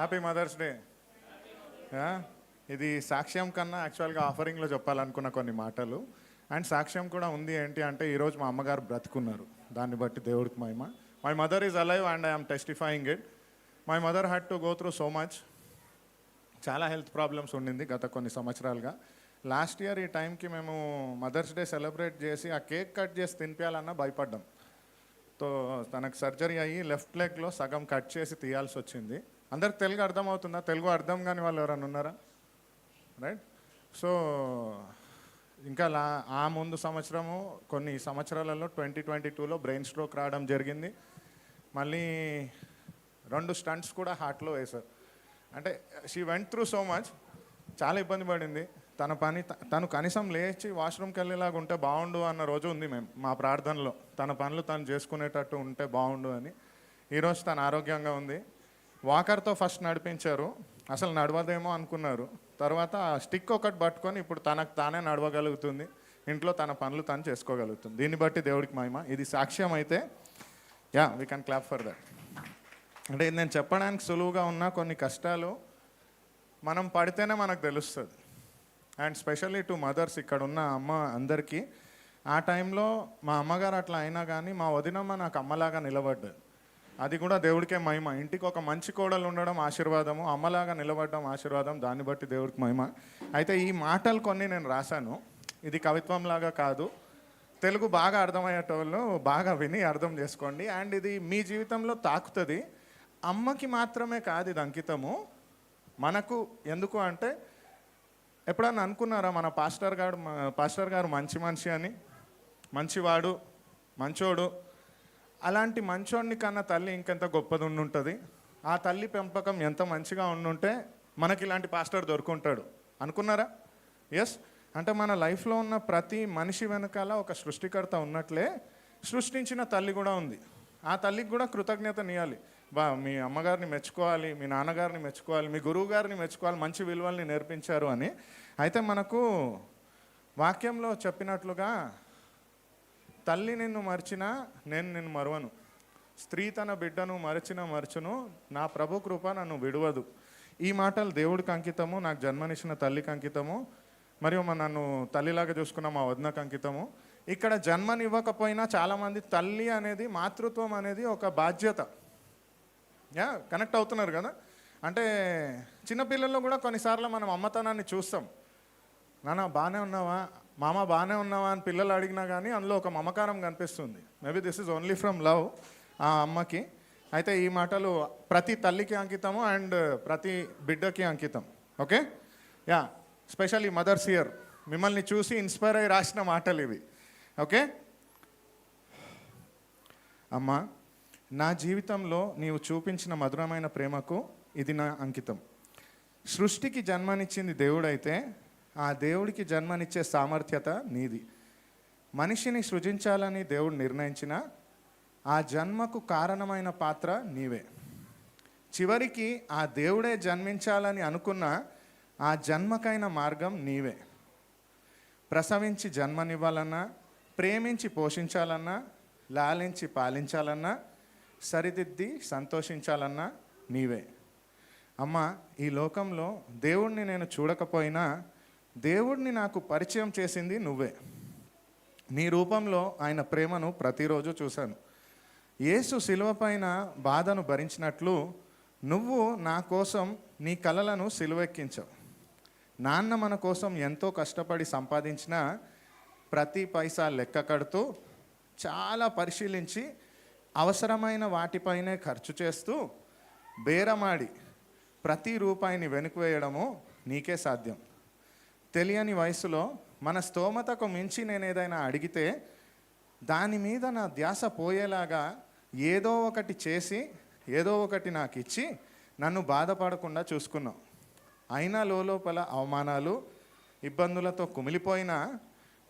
Happy mothers day. ఇది సాక్ష్యం కన్నా యాక్చువల్గా ఆఫరింగ్లో చెప్పాలనుకున్న కొన్ని మాటలు. అండ్ సాక్ష్యం కూడా ఉంది. ఏంటి అంటే ఈరోజు మా అమ్మగారు బ్రతుకున్నారు, దాన్ని బట్టి దేవుడికి మహిమ. My mother is alive and I'm testifying it. My mother had to go through so much. చాలా హెల్త్ ప్రాబ్లమ్స్ ఉండింది గత కొన్ని సంవత్సరాలుగా. లాస్ట్ ఇయర్ ఈ టైంకి మేము మదర్స్ డే సెలబ్రేట్ చేసి ఆ కేక్ కట్ చేసి తినిపించాలన్నా భయపడ్డాం. సో తనకు సర్జరీ అయ్యి లెఫ్ట్ లెగ్లో సగం కట్ చేసి తీయాల్సి వచ్చింది. అందరికి తెలుగు అర్థమవుతుందా? తెలుగు అర్థం కాని వాళ్ళు ఎవరైనా ఉన్నారా? రైట్. సో ఇంకా ఆ ముందు సంవత్సరము కొన్ని సంవత్సరాలలో 2022లో బ్రెయిన్ స్ట్రోక్ రావడం జరిగింది. మళ్ళీ 2 స్టంట్స్ కూడా హార్ట్లో వేశారు. అంటే she went through so much. చాలా ఇబ్బంది పడింది. తను కనీసం లేచి వాష్రూమ్కి వెళ్ళేలాగా ఉంటే బాగుండు అన్న రోజు ఉంది మా ప్రార్థనలో. తన పనులు తను చేసుకునేటట్టు ఉంటే బాగుండు అని. ఈరోజు తను ఆరోగ్యంగా ఉంది. వాకర్తో ఫస్ట్ నడిపించారు. అసలు నడవదేమో అనుకున్నారు. తర్వాత స్టిక్ ఒకటి పట్టుకొని ఇప్పుడు తనకు తానే నడవగలుగుతుంది. ఇంట్లో తన పనులు తను చేసుకోగలుగుతుంది. దీన్ని బట్టి దేవుడికి మహిమ. ఇది సాక్ష్యం అయితే we can clap for that. అంటే ఇది నేను చెప్పడానికి సులువుగా ఉన్న కొన్ని కష్టాలు మనం పడితేనే మనకు తెలుస్తుంది. అండ్ స్పెషల్లీ టు మదర్స్, ఇక్కడ ఉన్న అమ్మ అందరికీ ఆ టైంలో మా అమ్మగారు అట్లా అయినా కానీ మా వదినమ్మ నాకు అమ్మలాగా నిలబడ్డది. అది కూడా దేవుడికే మహిమ. ఇంటికి ఒక మంచి కోడలు ఉండడం ఆశీర్వాదము, అమ్మలాగా నిలబడడం ఆశీర్వాదం. దాన్ని బట్టి దేవుడికి మహిమ. అయితే ఈ మాటలు కొన్ని నేను రాశాను. ఇది కవిత్వంలాగా కాదు. తెలుగు బాగా అర్థమయ్యేటోళ్ళు బాగా విని అర్థం చేసుకోండి. అండ్ ఇది మీ జీవితంలో తాకుతుంది. అమ్మకి మాత్రమే కాదు ఇది అంకితము, మనకు. ఎందుకు అంటే ఎప్పుడన్నా అనుకున్నారా మన పాస్టర్ గారు మంచి మనిషి అని? మంచివాడు, మంచోడు. అలాంటి మంచోడిని కన్నా తల్లి ఇంకెంత గొప్పది ఉండుంటుంది. ఆ తల్లి పెంపకం ఎంత మంచిగా ఉండుంటే మనకి ఇలాంటి పాస్టర్ దొరుకుంటాడు అనుకున్నారా? ఎస్. అంటే మన లైఫ్లో ఉన్న ప్రతి మనిషి వెనకాల ఒక సృష్టికర్త ఉన్నట్లే సృష్టించిన తల్లి కూడా ఉంది. ఆ తల్లికి కూడా కృతజ్ఞతనియాలి. మీ అమ్మగారిని మెచ్చుకోవాలి, మీ నాన్నగారిని మెచ్చుకోవాలి, మీ గురువు గారిని మెచ్చుకోవాలి, మంచి విలువల్ని నేర్పించారు అని. అయితే మనకు వాక్యంలో చెప్పినట్లుగా తల్లి నిన్ను మరిచినా నేను నిన్ను మరువను, స్త్రీ తన బిడ్డను మరచును, నా ప్రభు కృప నన్ను విడువదు. ఈ మాటలు దేవుడికి అంకితము, నాకు జన్మనిచ్చిన తల్లికి అంకితము, మరియు నన్ను తల్లిలాగా చూసుకున్న మా వదినకు అంకితము. ఇక్కడ జన్మనివ్వకపోయినా చాలామంది తల్లి అనేది, మాతృత్వం అనేది ఒక బాధ్యత. కనెక్ట్ అవుతున్నారు కదా? అంటే చిన్నపిల్లల్లో కూడా కొన్నిసార్లు మనం అమ్మతనాన్ని చూస్తాం. నాన్న బాగానే ఉన్నావా, మామ బాగానే ఉన్నావా అని పిల్లలు అడిగినా కానీ అందులో ఒక మమకారం కనిపిస్తుంది. Maybe this is only from love ఆ అమ్మకి. అయితే ఈ మాటలు ప్రతి తల్లికి అంకితము అండ్ ప్రతి బిడ్డకి అంకితం. ఓకే. స్పెషల్లీ మదర్స్ ఇయర్ మిమ్మల్ని చూసి ఇన్స్పైర్ అయ్యి రాసిన మాటలు ఇవి. ఓకే. అమ్మ, నా జీవితంలో నీవు చూపించిన మధురమైన ప్రేమకు ఇది నా అంకితం. సృష్టికి జన్మనిచ్చింది దేవుడైతే ఆ దేవుడికి జన్మనిచ్చే సామర్థ్యత నీది. మనిషిని సృజించాలని దేవుడు నిర్ణయించిన ఆ జన్మకు కారణమైన పాత్ర నీవే. చివరికి ఆ దేవుడే జన్మించాలని అనుకున్న ఆ జన్మకైన మార్గం నీవే. ప్రసవించి జన్మనివ్వాలన్నా, ప్రేమించి పోషించాలన్నా, లాలించి పాలించాలన్నా, సరిదిద్ది సంతోషించాలన్నా నీవే. అమ్మ, ఈ లోకంలో దేవుడిని నేను చూడకపోయినా దేవుడిని నాకు పరిచయం చేసింది నువ్వే. నీ రూపంలో ఆయన ప్రేమను ప్రతిరోజు చూశాను. యేసు శిలువ పైన బాధను భరించినట్లు నువ్వు నా కోసం నీ కలలను సిలువెక్కించావు. నాన్న మన కోసం ఎంతో కష్టపడి సంపాదించిన ప్రతి పైసా లెక్క కడుతూ, చాలా పరిశీలించి అవసరమైన వాటిపైనే ఖర్చు చేస్తూ, బేరమాడి ప్రతి రూపాయిని వెనుక వేయడము నీకే సాధ్యం. తెలియని వయసులో మన స్తోమతకు మించి నేను ఏదైనా అడిగితే దాని మీద నా ధ్యాస పోయేలాగా ఏదో ఒకటి చేసి, ఏదో ఒకటి నాకు ఇచ్చి నన్ను బాధపడకుండా చూసుకున్నావు. అయినా లోపల అవమానాలు, ఇబ్బందులతో కుమిలిపోయినా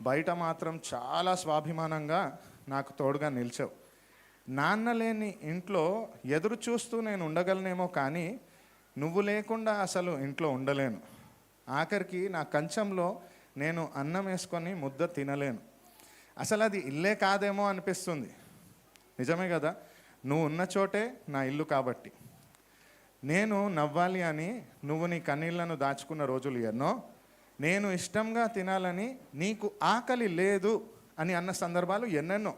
బయట మాత్రం చాలా స్వాభిమానంగా నాకు తోడుగా నిలిచావు. నాన్న లేని ఇంట్లో ఎదురు చూస్తూ నేను ఉండగలనేమో, కానీ నువ్వు లేకుండా అసలు ఇంట్లో ఉండలేను. ఆఖరికి నా కంచంలో నేను అన్నం వేసుకొని ముద్ద తినలేను. అసలు అది ఇల్లే కాదేమో అనిపిస్తుంది. నిజమే కదా? నువ్వు ఉన్న చోటే నా ఇల్లు కాబట్టి. నేను నవ్వాలి అని నువ్వు నీ కన్నీళ్లను దాచుకున్న రోజులు ఎన్నో. నేను ఇష్టంగా తినాలని నీకు ఆకలి లేదు అని అన్న సందర్భాలు ఎన్నెన్నో.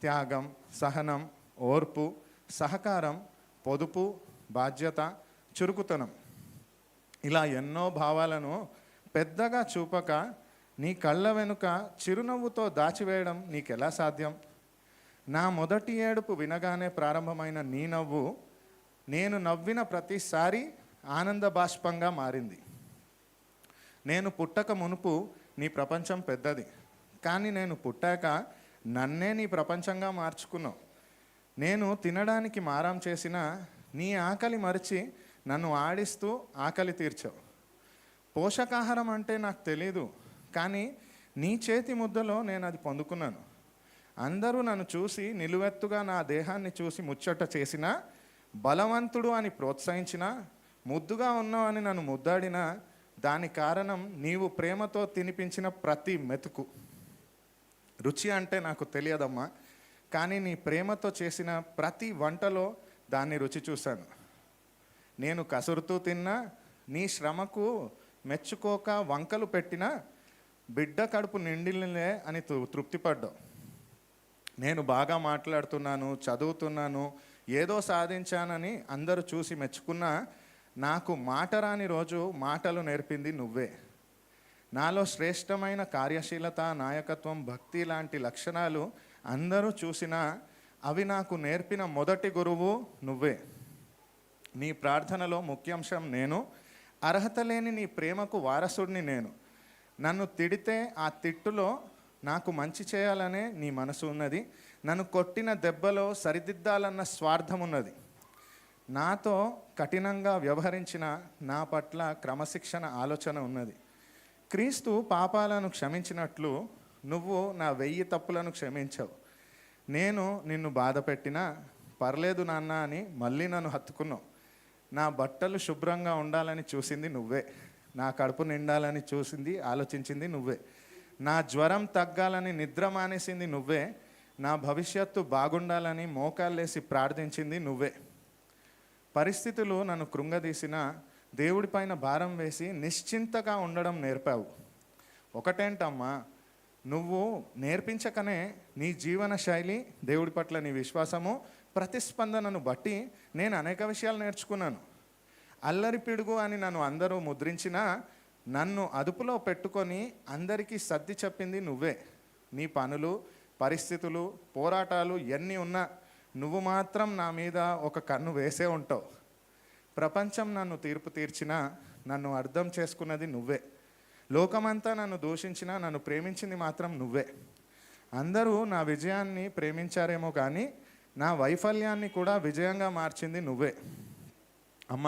త్యాగం, సహనం, ఓర్పు, సహకారం, పొదుపు, బాధ్యత, చురుకుతనం, ఇలా ఎన్నో భావాలను పెద్దగా చూపక నీ కళ్ళ వెనుక చిరునవ్వుతో దాచివేయడం నీకెలా సాధ్యం? నా మొదటి ఏడుపు వినగానే ప్రారంభమైన నీ నవ్వు నేను నవ్విన ప్రతిసారి ఆనంద బాష్పంగా మారింది. నేను పుట్టక మునుపు నీ ప్రపంచం పెద్దది, కానీ నేను పుట్టాక నన్నే నీ ప్రపంచంగా మార్చుకున్నావు. నేను తినడానికి మారం చేసిన నీ ఆకలి మరిచి నన్ను ఆడిస్తూ ఆకలి తీర్చావు. పోషకాహారం అంటే నాకు తెలీదు, కానీ నీ చేతి ముద్దలో నేను అది పొందుకున్నాను. అందరూ నన్ను చూసి నిలువెత్తుగా నా దేహాన్ని చూసి ముచ్చట చేసిన, బలవంతుడు అని ప్రోత్సహించిన, ముద్దుగా ఉన్నావు అని నన్ను ముద్దాడిన, దాని కారణం నీవు ప్రేమతో తినిపించిన ప్రతి మెతుకు. రుచి అంటే నాకు తెలియదమ్మా, కానీ నీ ప్రేమతో చేసిన ప్రతి వంటలో దాన్ని రుచి చూశాను. నేను కసురుతూ తిన్నా, నీ శ్రమకు మెచ్చుకోక వంకలు పెట్టినా బిడ్డ కడుపు నిండిలే అని తృప్తిపడ్డావు. నేను బాగా మాట్లాడుతున్నాను, చదువుతున్నాను, ఏదో సాధించానని అందరూ చూసి మెచ్చుకున్నా నాకు మాట రాని రోజు మాటలు నేర్పింది నువ్వే. నాలో శ్రేష్టమైన కార్యశీలత, నాయకత్వం, భక్తి లాంటి లక్షణాలు అందరూ చూసినా అవి నాకు నేర్పిన మొదటి గురువు నువ్వే. నీ ప్రార్థనలో ముఖ్యాంశం నేను, అర్హత లేని నీ ప్రేమకు వారసుడిని నేను. నన్ను తిడితే ఆ తిట్టులో నాకు మంచి చేయాలనే నీ మనసు ఉన్నది. నన్ను కొట్టిన దెబ్బలో సరిదిద్దాలన్న స్వార్థం ఉన్నది. నాతో కఠినంగా వ్యవహరించిన నా పట్ల క్రమశిక్షణ ఆలోచన ఉన్నది. క్రీస్తు పాపాలను క్షమించినట్లు నువ్వు నా 1000 తప్పులను క్షమించావు. నేను నిన్ను బాధ పెట్టినా పర్లేదు నాన్న అని మళ్ళీ నన్ను హత్తుకున్నావు. నా బట్టలు శుభ్రంగా ఉండాలని చూసింది నువ్వే. నా కడుపు నిండాలని చూసింది, ఆలోచించింది నువ్వే. నా జ్వరం తగ్గాలని నిద్ర మానేసింది నువ్వే. నా భవిష్యత్తు బాగుండాలని మోకాళ్ళేసి ప్రార్థించింది నువ్వే. పరిస్థితులు నన్ను కృంగదీసిన దేవుడిపైన భారం వేసి నిశ్చింతగా ఉండడం నేర్పావు. ఒకటేంటమ్మా, నువ్వు నేర్పించకనే నీ జీవన శైలి, దేవుడి పట్ల నీ విశ్వాసము, ప్రతిస్పందనను బట్టి నేను అనేక విషయాలు నేర్చుకున్నాను. అల్లరి పిడుగు అని నన్ను అందరూ ముద్రించినా నన్ను అదుపులో పెట్టుకొని అందరికీ సర్ది చెప్పింది నువ్వే. నీ పనులు, పరిస్థితులు, పోరాటాలు ఎన్ని ఉన్నా నువ్వు మాత్రం నా మీద ఒక కన్ను వేసే ఉంటావు. ప్రపంచం నన్ను తీర్పు తీర్చినా నన్ను అర్థం చేసుకున్నది నువ్వే. లోకమంతా నన్ను దూషించినా నన్ను ప్రేమించింది మాత్రం నువ్వే. అందరూ నా విజయాన్ని ప్రేమించారేమో కానీ నా వైఫల్యాన్ని కూడా విజయంగా మార్చింది నువ్వే. అమ్మ,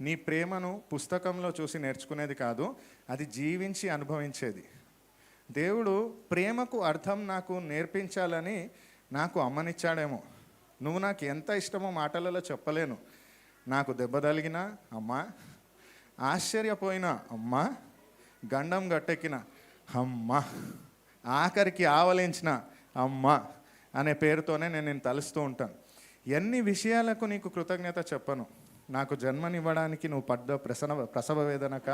నీ ప్రేమను పుస్తకంలో చూసి నేర్చుకునేది కాదు, అది జీవించి అనుభవించేది. దేవుడు ప్రేమకు అర్థం నాకు నేర్పించాలని నాకు అమ్మనిచ్చాడేమో. నువ్వు నాకు ఎంత ఇష్టమో మాటలలో చెప్పలేను. నాకు దెబ్బ తగిలిన అమ్మా, ఆశ్చర్యపోయిన అమ్మా, గండం గట్టెక్కిన అమ్మా, ఆఖరికి ఆవలించిన అమ్మా అనే పేరుతోనే నేను తలుస్తూ ఉంటాను. ఎన్ని విషయాలకు నీకు కృతజ్ఞత చెప్పను. నాకు జన్మనివ్వడానికి నువ్వు పడ్డ ప్రసవ వేదనక,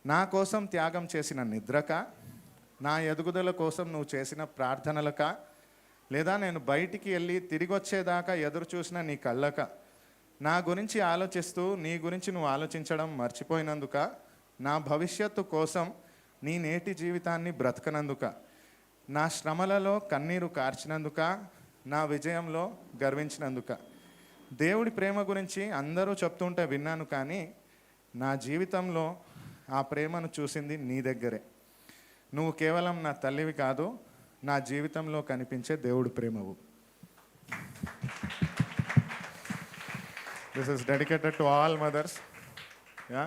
నా కోసం త్యాగం చేసిన నిద్రక, నా ఎదుగుదల కోసం నువ్వు చేసిన ప్రార్థనలక, లేదా నేను బయటికి వెళ్ళి తిరిగి వచ్చేదాకా ఎదురు చూసిన నీ కళ్ళక, నా గురించి ఆలోచిస్తూ నీ గురించి నువ్వు ఆలోచించడం మర్చిపోయినందుక, నా భవిష్యత్తు కోసం నీ నేటి జీవితాన్ని బ్రతకనందుక, నా శ్రమలలో కన్నీరు కార్చినందుక, నా విజయంలో గర్వించినందుక. దేవుడి ప్రేమ గురించి అందరూ చెప్తుంటే విన్నాను, కానీ నా జీవితంలో ఆ ప్రేమను చూసింది నీ దగ్గరే. నువ్వు కేవలం నా తల్లివి కాదు, నా జీవితంలో కనిపించే దేవుడి ప్రేమవు. This is dedicated to all mothers. Yeah,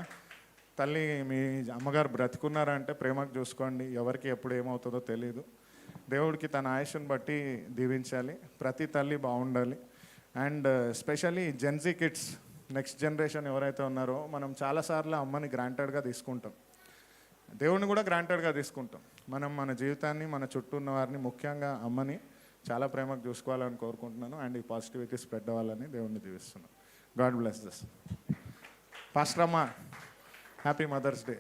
తల్లి, మీ అమ్మగారు బ్రతుకున్నారంటే ప్రేమకు చూసుకోండి. ఎవరికి ఎప్పుడు ఏమవుతుందో తెలియదు. దేవుడికి తన ఆయుష్ను బట్టి దీవించాలి. ప్రతి తల్లి బాగుండాలి. And specially Gen Z kids, next generation ఎవరైతే ఉన్నారో, మనం చాలాసార్లు అమ్మని గ్రాంటెడ్గా తీసుకుంటాం, దేవుడిని కూడా గ్రాంటెడ్గా తీసుకుంటాం. మనం మన జీవితాన్ని, మన చుట్టూ ఉన్న వారిని, ముఖ్యంగా అమ్మని చాలా ప్రేమకు చూసుకోవాలని కోరుకుంటున్నాను. అండ్ ఈ పాజిటివిటీ స్ప్రెడ్ అవ్వాలని దేవుడిని దీవిస్తున్నాను. God bless this. పాస్టర్ అమ్మ, హ్యాపీ మదర్స్ డే.